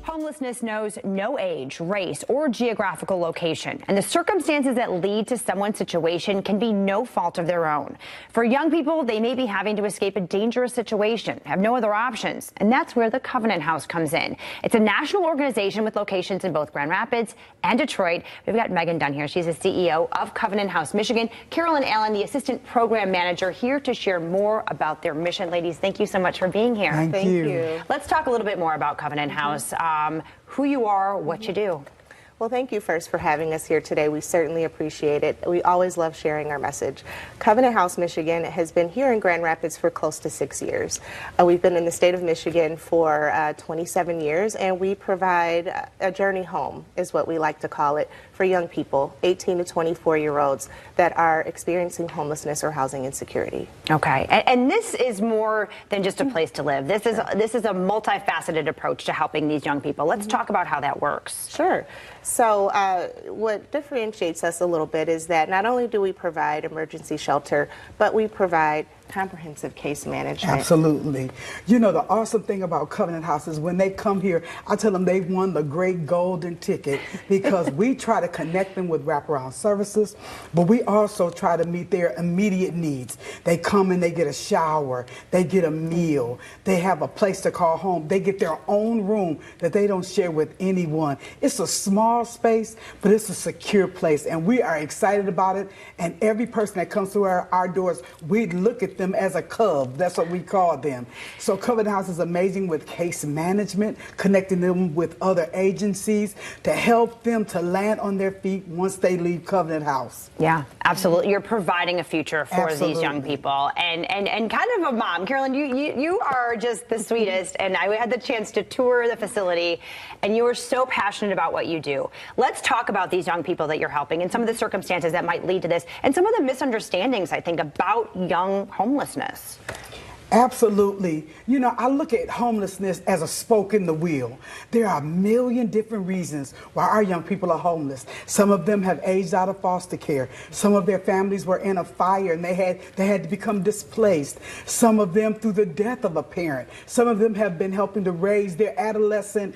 Homelessness knows no age, race, or geographical location, and the circumstances that lead to someone's situation can be no fault of their own. For young people, they may be having to escape a dangerous situation, have no other options, and that's where the Covenant House comes in. It's a national organization with locations in both Grand Rapids and Detroit. We've got Megan Dunn here. She's the CEO of Covenant House, Michigan. Carolyn Allen, the assistant program manager, here to share more about their mission. Ladies, thank you so much for being here. Thank you. Let's talk a little bit more about Covenant House. Who you are, what you do. Well, thank you first for having us here today. We certainly appreciate it. We always love sharing our message. Covenant House, Michigan has been here in Grand Rapids for close to 6 years. We've been in the state of Michigan for 27 years, and we provide a journey home, is what we like to call it, for young people, 18 to 24-year-olds that are experiencing homelessness or housing insecurity. Okay, and this is more than just a place to live. This is a multifaceted approach to helping these young people. Let's talk about how that works. Sure. So what differentiates us a little bit is that not only do we provide emergency shelter, but we provide comprehensive case management. Absolutely. You know, the awesome thing about Covenant House is when they come here, I tell them they've won the great golden ticket because we try to connect them with wraparound services, but we also try to meet their immediate needs. They come and they get a shower, they get a meal, they have a place to call home, they get their own room that they don't share with anyone. It's a small space, but it's a secure place, and we are excited about it. And every person that comes through our doors, we look at them as a cub. That's what we call them. So Covenant House is amazing with case management, connecting them with other agencies to help them to land on their feet once they leave Covenant House. Yeah, absolutely. You're providing a future for these young people, and kind of a mom. Carolyn, you are just the sweetest, and I had the chance to tour the facility, and you are so passionate about what you do. Let's talk about these young people that you're helping and some of the circumstances that might lead to this and some of the misunderstandings, I think, about young homelessness. Absolutely. You know, I look at homelessness as a spoke in the wheel. There are a million different reasons why our young people are homeless. Some of them have aged out of foster care. Some of their families were in a fire and they had to become displaced. Some of them through the death of a parent. Some of them have been helping to raise their adolescent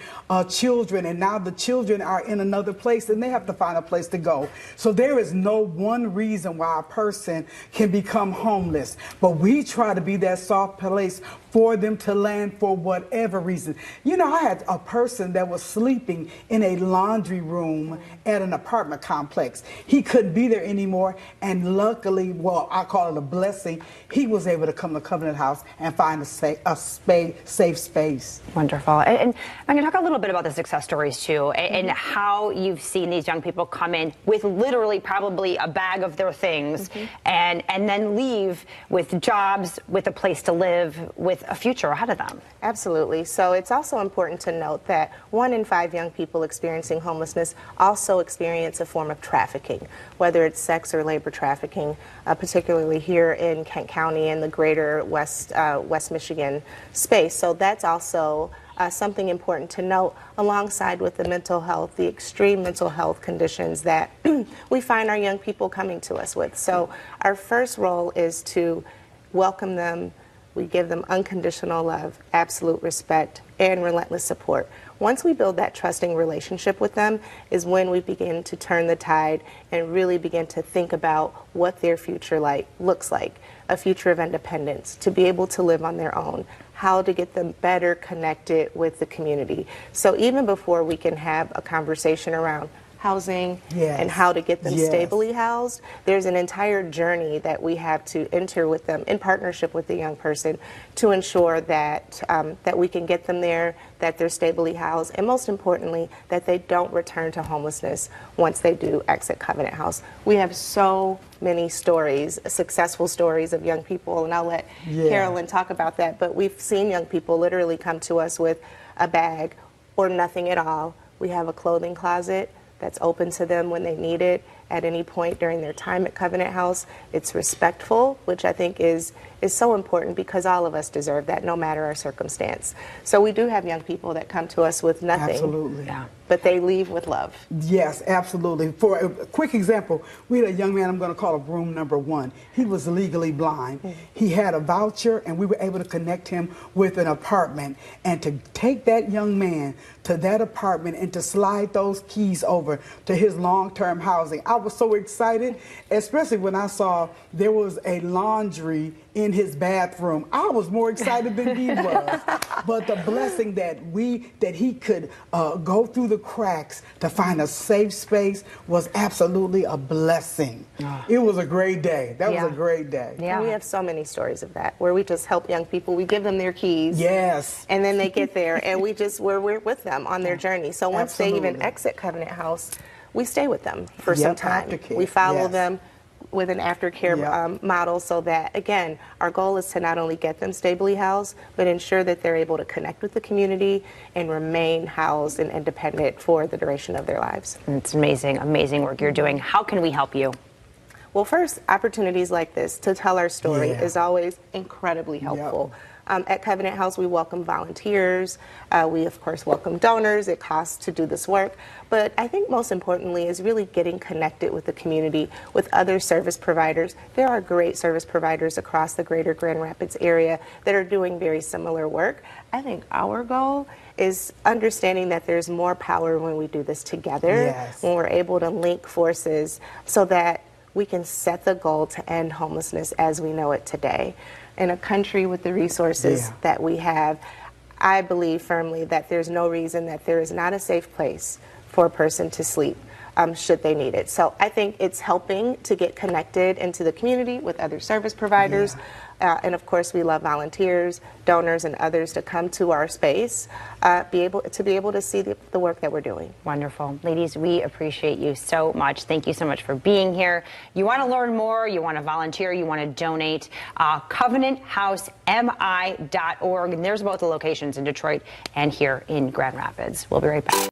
children, and now the children are in another place and they have to find a place to go. So there is no one reason why a person can become homeless, but we try to be that soft place for them to land for whatever reason. You know, I had a person that was sleeping in a laundry room at an apartment complex. He couldn't be there anymore, and luckily, well, I call it a blessing, he was able to come to Covenant House and find a safe space. Wonderful. And I'm going to talk a little bit about the success stories too, and how you've seen these young people come in with literally probably a bag of their things, and then leave with jobs, with a place to live, with a future ahead of them. Absolutely. So it's also important to note that 1 in 5 young people experiencing homelessness also experience a form of trafficking, whether it's sex or labor trafficking, particularly here in Kent County and the greater West Michigan space. So that's also something important to note, alongside with the mental health, the extreme mental health conditions that we find our young people coming to us with. So our first role is to welcome them. We give them unconditional love, absolute respect, and relentless support. Once we build that trusting relationship with them is when we begin to turn the tide and really begin to think about what their future looks like, a future of independence, to be able to live on their own, how to get them better connected with the community. So even before we can have a conversation around housing and how to get them stably housed, there's an entire journey that we have to enter with them in partnership with the young person to ensure that that we can get them there, that they're stably housed, and most importantly, that they don't return to homelessness once they do exit Covenant House. We have so many stories, successful stories of young people, and I'll let Carolyn talk about that, but we've seen young people literally come to us with a bag or nothing at all. We have a clothing closet that's open to them when they need it, at any point during their time at Covenant House. It's respectful, which I think is so important because all of us deserve that, no matter our circumstance. So we do have young people that come to us with nothing. Absolutely. Yeah. But they leave with love. Yes, absolutely. For a quick example, we had a young man, I'm going to call him room number 1. He was legally blind. He had a voucher, and we were able to connect him with an apartment. And to take that young man to that apartment and to slide those keys over to his long-term housing, I was so excited, especially when I saw there was a laundry in his bathroom. I was more excited than he was. But the blessing that he could go through the cracks to find a safe space was absolutely a blessing. It was a great day. That was a great day. Yeah. And we have so many stories of that, where we just help young people. We give them their keys. Yes. And then they get there, and we're with them on their journey. So once they even exit Covenant House, we stay with them for some time. Aftercare. We follow them with an aftercare model, so that, again, our goal is to not only get them stably housed, but ensure that they're able to connect with the community and remain housed and independent for the duration of their lives. It's amazing, amazing work you're doing. How can we help you? Well, first, opportunities like this to tell our story is always incredibly helpful. At Covenant House, we welcome volunteers. We, of course, welcome donors. It costs to do this work. But I think most importantly is really getting connected with the community, with other service providers. There are great service providers across the greater Grand Rapids area that are doing very similar work. I think our goal is understanding that there's more power when we do this together, when we're able to link forces so that we can set the goal to end homelessness as we know it today. In a country with the resources that we have, I believe firmly that there's no reason that there is not a safe place for a person to sleep should they need it. So I think it's helping to get connected into the community with other service providers. And of course, we love volunteers, donors, and others to come to our space, be able to see the work that we're doing. Wonderful. Ladies, we appreciate you so much. Thank you so much for being here. You want to learn more, you want to volunteer, you want to donate, covenanthousemi.org. And there's both the locations in Detroit and here in Grand Rapids. We'll be right back.